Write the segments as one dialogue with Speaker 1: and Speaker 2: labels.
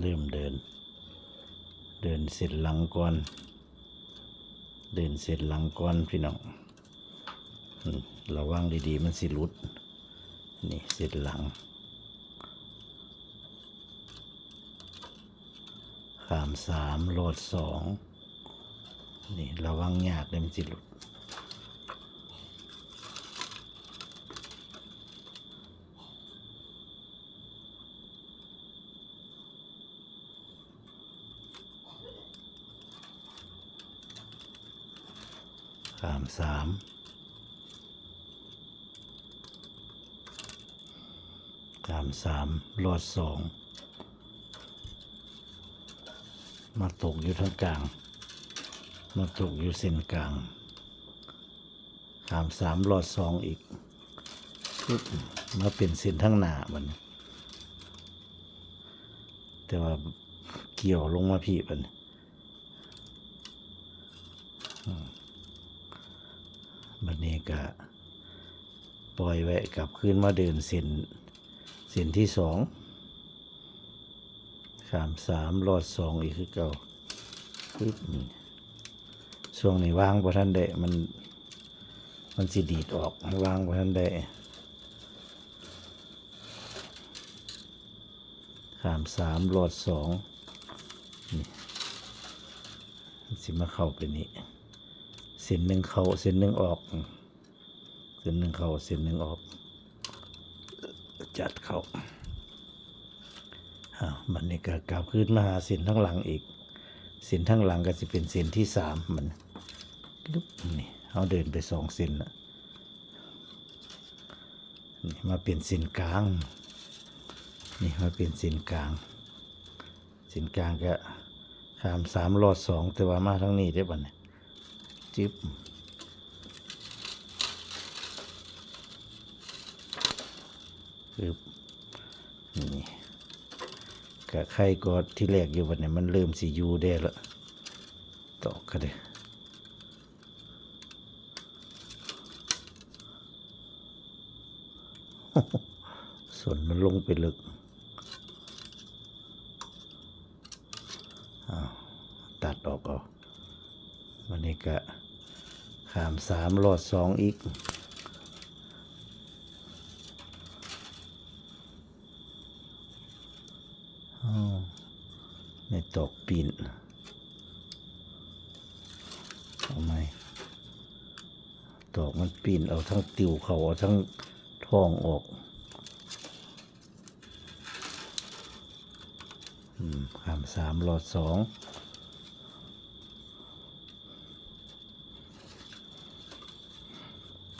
Speaker 1: เริ่มเดินเสร็จหลังก่อนเดินเสร็จหลังก่อนพี่น้องระวังดีๆมันสิหลุดนี่เสร็จหลังขาม3โลด2นี่ระวังยากเลยมันสิหลุดขาม3โลด2มาตกอยู่ทางกลางมาตกอยู่เส้นกลางขาม3โลด2อีกมาเป็นเส้นทั้งหน้ามันแต่ว่าเกี่ยวลงมาพี่มันบัดนี้ก็ปล่อยไว้กลับคืนมาเดินเส้นที่2ขาม3โลด2อีกคือเก่าช่วงนี้วางบ่ทันได้มันสิดีดออกวางบ่ทันได้ขาม3โลด2นี่สิมาเข้าไปนี่เส้นหนึ่งเข้าเส้นหนึ่งออกเส้นหนึ่งเข้าเส้นหนึ่งออกจัดเข้ามันนี่ก็กลับขึ้นมาหาเส้นทั้งหลังอีกเส้นทั้งหลังก็จะเป็นเส้นที่3มันนี่เอาเดินไป2เส้นละนี่มาเป็นเส้นกลางนี่มาเป็นเส้นกลางก็ขาม3โลด2แต่ว่ามาทั้งนี้ได้บ่เนี่ยจิ๊บนี่กะไข่กอดที่แรกอยู่วันนี้มันเริ่มสิอยู่ได้แล้วตอกกันเลยส่วนมันลงไปลึกตัดออกเอาวันนี้ก็ขาม3โลด2อีกในตอกปีนทำไมตอกมันปีนเอาทั้งติวเขาเอาทั้งท้องออกขาม3โลด2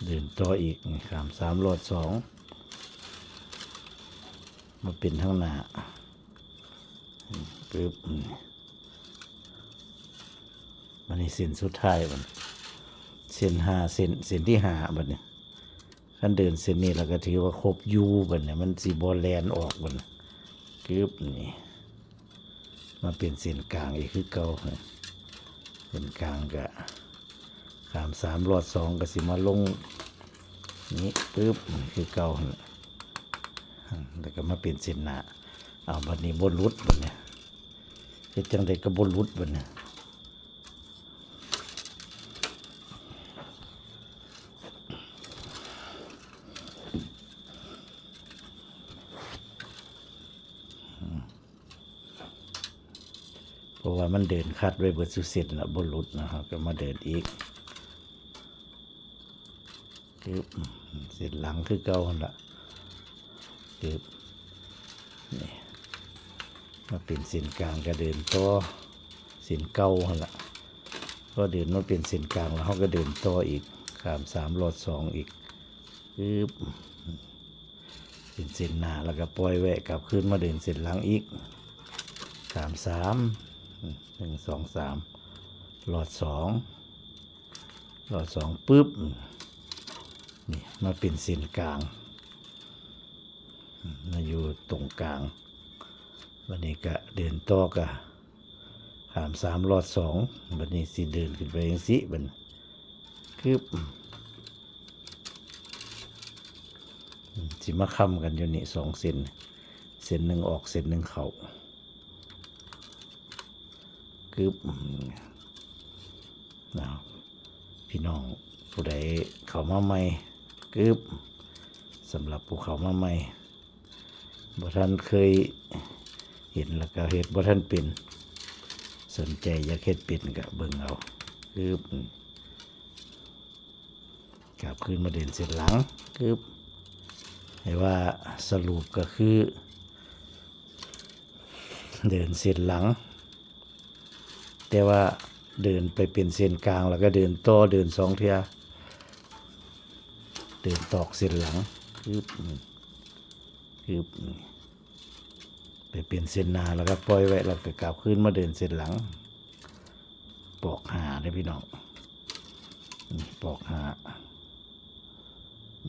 Speaker 1: เดินต่ออีกขาม3โลด2มาเป็นทั้งหน้าปึ๊บมันนี่เส้นสุดท้ายมันเส้น5เส้นที่5บัดนี้ขั้นเดินเส้นนี้เราก็ถือว่าครบยูบัดนี้มันสิบ่แลนออกบัดปึ๊บนี่มาเป็นเส้นกลางอีกคือเก่าเส้นกลางก็ขาม3โลด2ก็สิมาลงนี้ปึ๊บคือเก่าแล้วก็มาเป็นเส้นหน้าบัดนี้บนรุดบัดนี้เฮ็ดจังได๋ก็บนรุดบัดนี้เพราะว่ามันเดินคัดไว้เบิดสุดเสร็จแล้วบนรุดนะครับก็มาเดินอีกคือเสร็จหลังคือเก่าหั่นล่ะคือนี่มาเป็นเส้นกลางก็เดินต่อเส้นเก่าหั่นล่ะก็เดินมาเป็นเส้นกลางแล้วเขาก็เดินต่ออีกขาม3โลด2อีกเป็นเส้นหน้าแล้วก็ปล่อยแวะกลับขึ้นมาเดินเส้นหลังอีกขาม3 1 2 3โลด2ปึ๊บนี่มาเป็นเส้นกลางมาอยู่ตรงกลางวันนี้ก็เดินต่อก็ขาม3โลด2วันนี้สิเดินขึ้นไปอย่างสิบัดคือสิมาค้ำกันอยู่นี่2เส้นหนึ่งออกเส้นหนึ่งเข้า กึบนะพี่น้องผู้ใดเข้ามาใหม่กึบสำหรับผู้เข้ามาใหม่บ่ท่านเคยเห็นแล้วก็เฮ็ดบ่ท่านเป็นสนใจอยากเฮ็ดเป็นก็เบิ่งเอากึบกลับคืนมาเด่นเสร็จหลังกึบให้ว่าสรุปก็คือเดินเส้นหลังแต่ว่าเดินไปเป็นเส้นกลางแล้วก็เดินต่อเดินสองเทียเดินตอกเส้นหลังคือไปเป็นเส้นหน้าแล้วก็ปล่อยไว้แล้วก็กลับขึ้นมาเดินเส้นหลังปอกหาได้พี่น้องปอกหา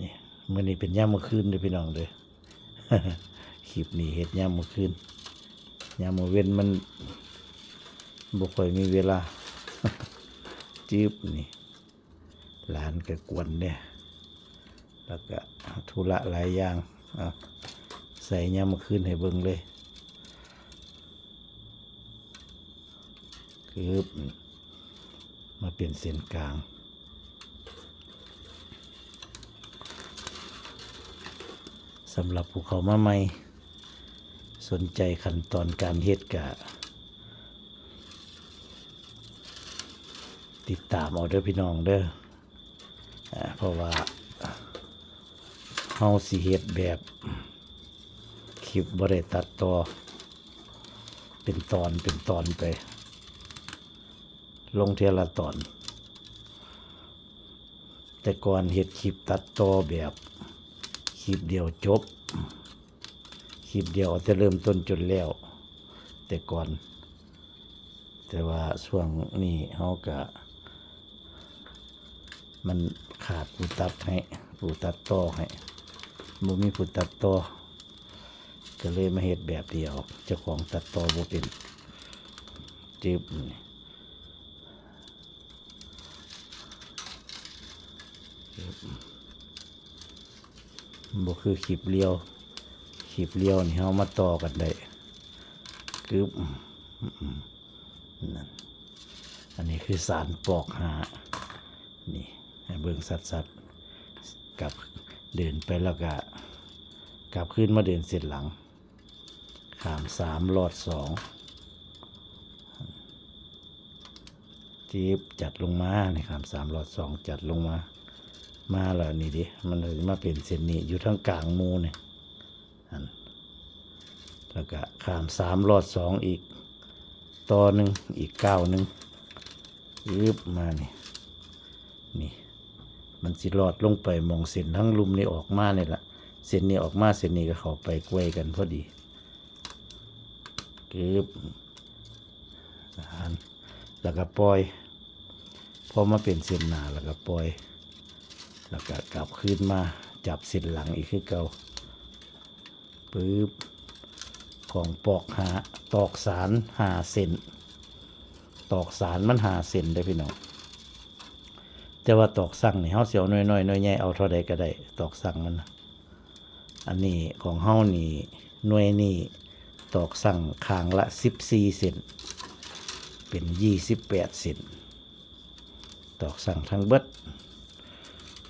Speaker 1: นี่มื้อนี้เป็นย่ามมื้อคืนเด้อพี่น้องเด้อ คลิปนี้เฮ็ดย่ามมื้อคืนยามมื้อเว้นมันบ่ค่อยมีเวลา จี๊บนี่หลานก็กวนเนี่ยแล้วก็ธุระหลายอย่างใส่ยามมื้อคืนให้เบิ่งเลยคือมาเปลี่ยนเส้นกลางสำหรับผู้เขามาใหม่สนใจขั้นตอนการเฮ็ดกะติดตามเอาเด้อพี่น้องเด้อเพราะว่าเฮาสิเฮ็ดแบบคลิปบ่ได้ตัดต่อเป็นตอนไปลงเทยละตอนแต่ก่อนเฮ็ดคลิปตัดต่อแบบคลิปเดียวจบคลิปเดียวจะเริ่มต้นจนแล้วแต่ก่อนแต่ว่าช่วงนี้เฮาก็มันขาดผู้ตัดให้ผู้ตัดต่อให้บ่มีผู้ตัดต่อก็เลยมาเฮ็ดแบบเดียวเจ้าของตัดต่อบ่เป็นจึบบ่คือคลิปเลี้ยวนี่เฮามาต่อกันได้กึบนั่นอันนี้คือสารปอกหานี่ให้เบิ่งสัดๆกับเดินไปแล้วก็กลับขึ้นมาเดินเสร็จหลังขาม3ลอด2จี๊บจัดลงมานี่ขาม3ลอด2จัดลงมาแล้วนี่ดิมันเลยมาเป็นเส้นนี้อยู่ทั้งกลางมูเนี่ยแล้วก็ขาม3ลอด2อีกต่อหนึ่งอีก9นึงยึบมานี่มันสิลอดลงไปมองเส้นทั้งลุมนี่ออกมาเนี่ยละเส้นนี้ออกมาเส้นนี้ก็เข้าไปกล้วยกันพอดียึบแล้วก็ปล่อยพอมาเป็นเส้นหน้าแล้วก็ปล่อยแล้วก็กลับขึ้นมาจับเส้นหลังอีกคือเก่าปึ๊บของปอกหาตอกสาร5เซนตอกสารมัน5เซนได้พี่น้องแต่ว่าตอกสั่งนี่เฮาเสียวน้อยๆน้อยใหญ่เอาเท่าใดก็ได้ตอกสั่งมันอันนี้ของเฮานี่หน่วยนี่ตอกสั่งข้างละ14เซนเป็น28เซนตอกสั่งทั้งเบิด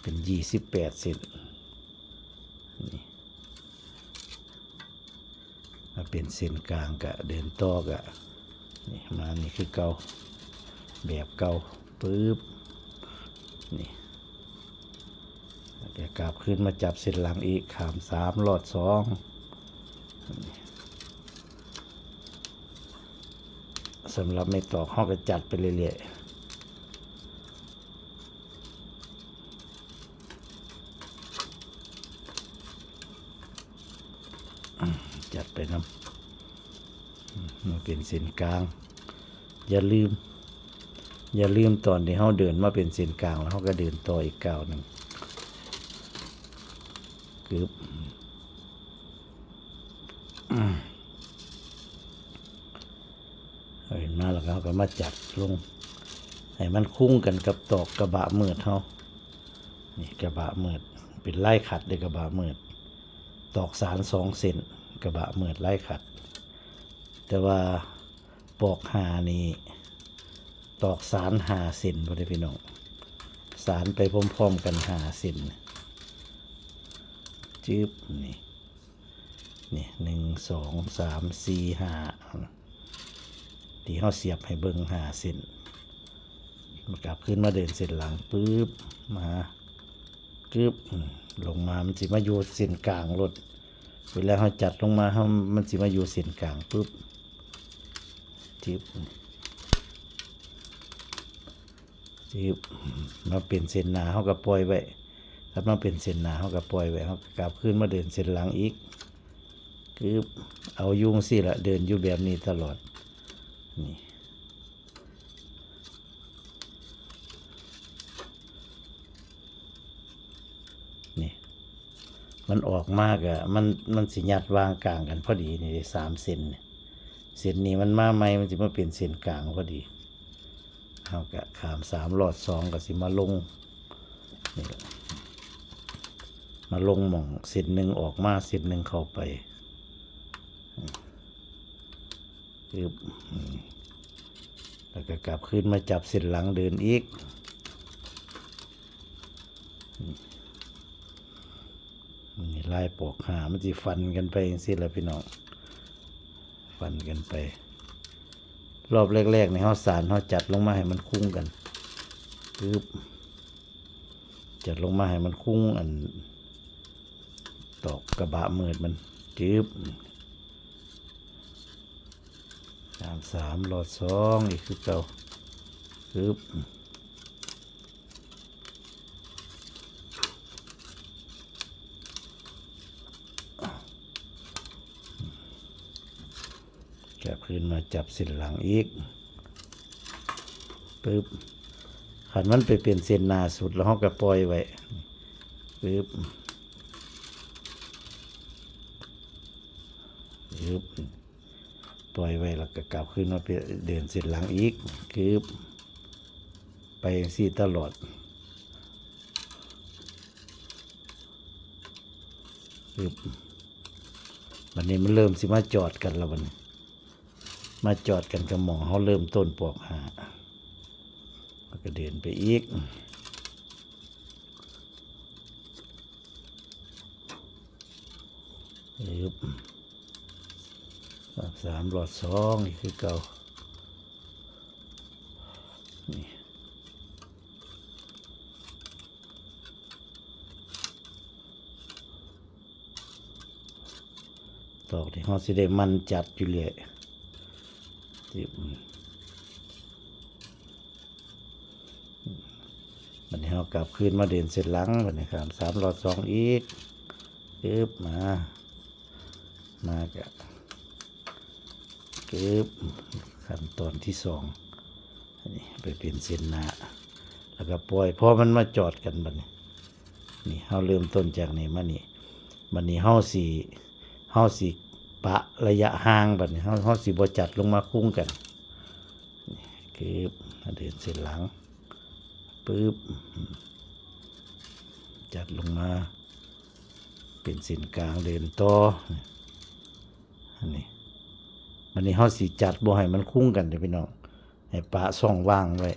Speaker 1: เป็น28เซนนี่มาเป็นเส้นกลางกะเดินต่อกะนี่มานี่คือเก่าแบบเก่าปึ๊บนี่เดี๋ยวกลับขึ้นมาจับเส้นหลังอีกขาม3ลอด2สำหรับไม่ตอกห้องก็จัดไปเรื่อยๆจัดไปน้ำมาเป็นเส้นกลางอย่าลืมตอนที่เขาเดินมาเป็นเส้นกลางแล้วเขาก็เดินต่ออีก9นึงกึบเห็นมาแล้วเขาก็มาจัดลงให้มันคุ้งกันกับตอกกระบะเมือดเขานี่กระบะเมือดเป็นไล่ขัดเลยกระบะเมือดตอกสาร2เซนกระบะเมือดไล่ขัดแต่ว่าปอกหานี่ ตอกสารหาเส้นบ่ได้พี่น้องสารไปพร้อมๆกันหาเส้นจึ๊บนี่1 2 3 4 5ที่เฮาเสียบให้เบิ่งหาเส้นมากลับขึ้นมาเดินเส้นหลังปึ๊บมาปึ๊บลงมามันสิมาอยู่เส้นกลางรถเวลาเฮาจัดลงมามันสิมาอยู่เส้นกลางปึ๊บจึ๊บมาเป็นเส้นหน้าเฮาก็ปล่อยไว้ถ้ามาเป็นเส้นหน้าเฮาก็ปล่อยไว้เฮาก็กลับขึ้นมาเดินเส้นหลังอีกปึ๊บเอายุงสิละเดินอยู่แบบนี้ตลอดนี่มันออกมากอะมันสิยัดวางกลางกันพอดีนี่3 เซนเส้นนี้มันมาใหม่มันสิมาเป็นเส้นกลางพอดีเฮาก็ขาม3 หลอด 2ก็สิมาลงนี่มาลงหม่องเส้นหนึ่งออกมาเส้นหนึ่งเข้าไปปึ๊บแล้วก็กลับขึ้นมาจับเส้นหลังเดินอีกนี่ลายปอกหามันสิฟันกันไปจังซี่ล่ะพี่น้องฟันกันไปรอบแรกๆในเฮาสารเฮาจัดลงมาให้มันคุ้งกันปึ๊บจัดลงมาให้มันคุ้งอันตอกกระบะมืดมันจึ๊บ3 หลอด 2อีกคือเก่าปึ๊บจับขึ้นมาจับเส้นหลังอีกปึ๊บขันมันไปเป็นเส้นหน้าสุดแล้วเราก็ปล่อยไว้ปึ๊บปล่อยไว้แล้วก็กลับขึ้นมาเดินเส้นหลังอีกปึ๊บไปสี่ตลอดปึ๊บวันนี้มันเริ่มสิมาจอดกันแล้ววันนี้มาจอดกันกับหมองเขาเริ่มต้นปอกหาแล้วก็เดินไปอีก3 หลอด 2นี่คือเก่านี่ตอกที่เขาสิได้มันจัดอยู่เลยวันนี้เรากลับคืนมาเดินเสร็จหลังวันนี้ครับ3 หลอด 2อีกปึ๊บมากะปึ๊บขั้นตอนที่2อันนี้ไปเป็นเส้นหน้าแล้วก็ปล่อยพอมันมาจอดกันบัดนี้นี่เราเริ่มต้นจากนี้มานี่บัดนี้เราสิปะระยะห่างบัดนี้เราสิบ่จัดลงมาคุ้งกันปึ๊บเดินเส้นหลังปึ๊บจัดลงมาเป็นเส้นกลางเดินต่ออันนี้วันนี้เฮาสิจัดบ่ให้มันคุ้งกันเด้อพี่น้องให้ปะช่องว่างไว้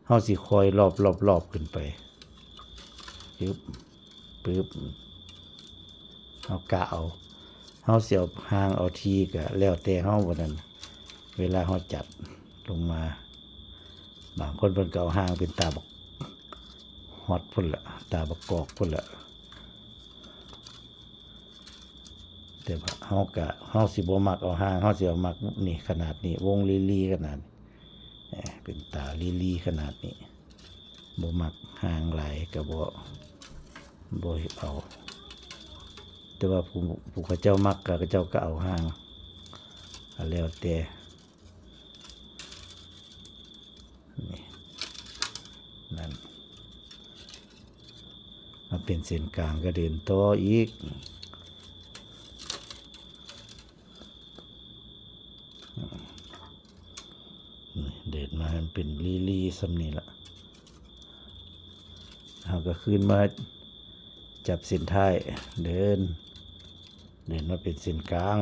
Speaker 1: เฮาสิคอยรอบขึ้นไปปึ๊บเฮากะเอาเฮาสิเอาห่างเอาทีก็แล้วแต่เฮาบ่นั้นเวลาเฮาจัดลงมาบางคนเพิ่นก็เอาห่างเป็นตาบักฮอตพุ่นละตาบักกอกพุ่นละแต่ว่าเฮาสิบ่มักเอาห่างเฮาสิเอามักนี่ขนาดนี้วงลีขนาดเป็นตาลีขนาดนี้บ่มักห่างหลายก็บ่เอาแต่ว่าผู้เขาเจ้ามักก็เขาเจ้าก็เอาห่างแล้วแต่นั่นมาเป็นเส้นกลางก็เดินต่ออีกเดินมาให้มันเป็นลีๆซ้ำนี่ละเราก็ขึ้นมาจับเส้นท้ายเดินมาเป็นเส้นกลาง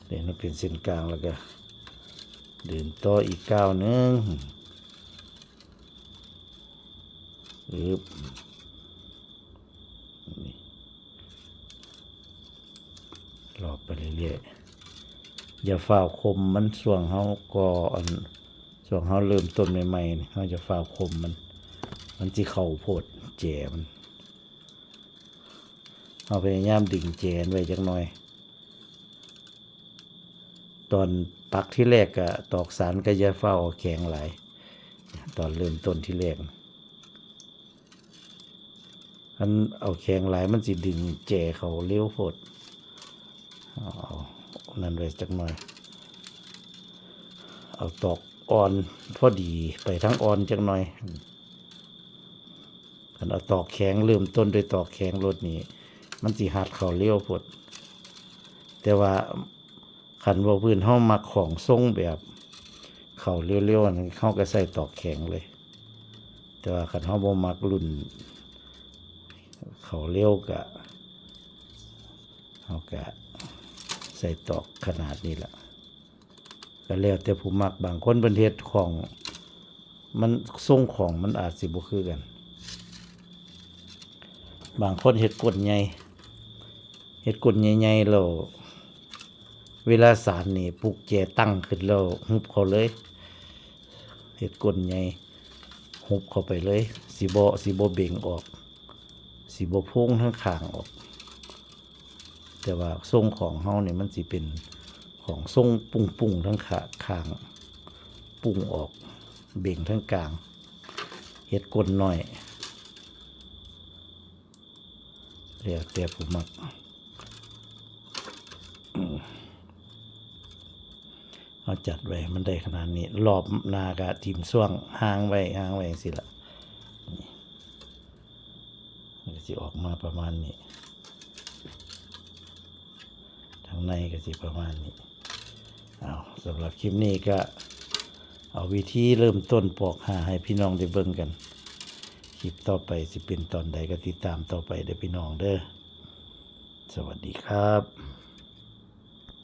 Speaker 1: เดินมาเป็นเส้นกลางแล้วก็ เดินต่ออีกก้าวหนึ่งอึบนี่รอบไปเรื่อยๆอย่าฝ่าวคมมันส่วงเฮาก่ออันส่วงเฮาเริ่มต้นใหม่ๆนี่เฮาจะฝ่าวคมมันสิเข้าโพดแจมันเฮาพยายามดึงแจนไว้จักหน่อยตอนปักที่แรกก็ตอกสารก็อย่าฝ่าวเอาแข็งหลายตอนเริ่มต้นที่แรกอันเอาแข็งหลายมันสิดึงแจเขาเร็วโพดเอานั่นไว้จักหน่อยเอาตอกอ่อนพอดีไปทั้งอ่อนจักหน่อยคันเอาตอกแข็งเริ่มต้นด้วยตอกแข็งรถนี้มันสิหัดเขาเร็วโพดแต่ว่าคันว่าพื้นเฮามักของทรงแบบเขาเร็วๆนั่นเฮาก็ใส่ตอกแข็งเลย แต่ว่าคันเฮาบ่มักรุ่นเขาเร็วก็เฮาก็ใส่ตอกขนาดนี้ล่ะก็แล้วแต่ผู้มักบางคนเพิ่นเฮ็ดของมันทรงของมันอาจสิบ่คือกันบางคนเฮ็ดก้นใหญ่เฮ็ดก้นใหญ่ๆแล้วเวลาสานนี่ปลุกแจตั้งขึ้นแล้วหุบเขาเลยเฮ็ดก้นใหญ่หุบเข้าไปเลยสิบ่เบ่งออกสิบ่โพงทั้งข้างออกแต่ว่าทรงของเฮานี่มันสิเป็นของทรงปุ้งๆทั้งข้างปุ้งออกเบ่งทั้งกลางเฮ็ดก้นน้อยแล้วแต่ผู้มักเอาจัดไว้มันได้ขนาดนี้รอบหน้าก็ทิ่มซ่วงห่างไว้จังซี่ล่ะมันก็สิออกมาประมาณนี้ทางในก็สิประมาณนี้เอาสำหรับคลิปนี้ก็เอาวิธีเริ่มต้นปอกหาให้พี่น้องได้เบิ่งกันคลิปต่อไปสิเป็นตอนใดก็ติดตามต่อไปเด้อพี่น้องเด้อสวัสดีครับ